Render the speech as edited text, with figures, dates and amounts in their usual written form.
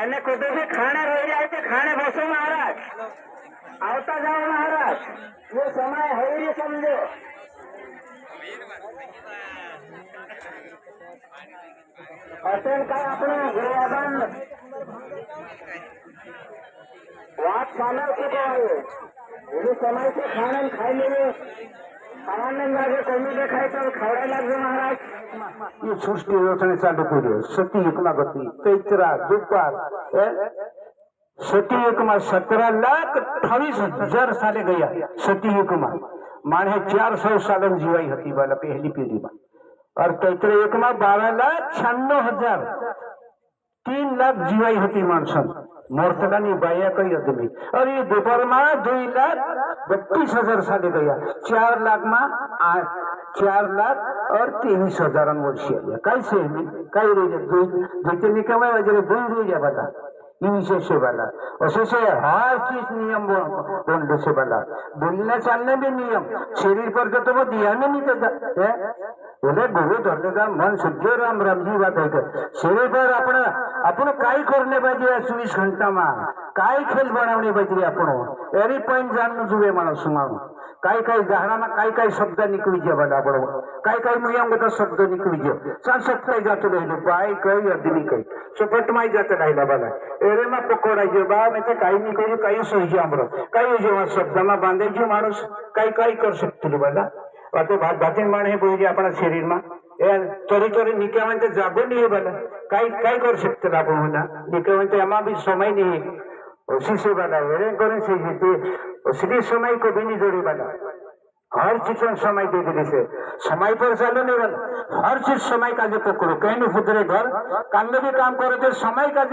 એને કુદે से खाने रह जाए तो खाने बसो महाराज आवता जाओ महाराज ये समय है ये समझो असेल काय आपण गुरुवादान वाद चालव की आहे ये समय से खाना खाई लिए खावाने लागे कोणी देखाय तर खावडा लागलो महाराज ही सृष्टी योजने चालू केली सती एकमागती चैत्रा दुपार सती एकमा 17,28,000 साले गया सती एकमा माने 400 सालन जीवाई हती वाला पहली पीढ़ी में और चैत्र एकमा 12,96,000 3 लाख जीवाई हती माणसन मोरतलानी बाया कई आदमी और ये दोपहर में 2,32,000 साले गया 4 लाख में 4 लाख और 23,000 वर्षी आया कैसे कई रोज द्वितीय निकम वगैरह 2 रोज बता विशेष वाला असे हर चीज नियम बोलने से वाला बोलने चालने भी नियम शरीर पर तो वो दिया नहीं देता बोले गुरु धरने का मन शुद्ध राम राम जी बात है शरीर पर आपण काय करने पाहिजे 24 घंटा में काय खेल बनावणे पाहिजे आपण एरी पॉइंट जाणून जुवे माणूस माणूस काय काय झाडाना काय काय शब्द निकली जे बड़ा आपण काय काय नियम का शब्द निकली जे सांसत काय जातो राहिलो बाय काय आदमी काय सपट माई जात राहिला बघा एरे मा पकोडायचे बा मी तर काही निकली काही सोयजे आमरो काही जेव्हा शब्दामा बांधायचे माणूस काय काय कर शकतो बघा आता बातीन माण हे बोलजे आपण शरीर में तरी तरी निकमंत जागो नहीं बला काय काय कर सकते आपण होना निकमंत एमा भी समय नहीं उसी से बला एरे करें से जीते उसी समय को भी नहीं जोड़ी बला हर चीज समय दे दिली से समय पर चालू नहीं बला हर चीज समय का जो पकड़ो कहीं नहीं फुदरे घर कांदे भी काम करो तो समय का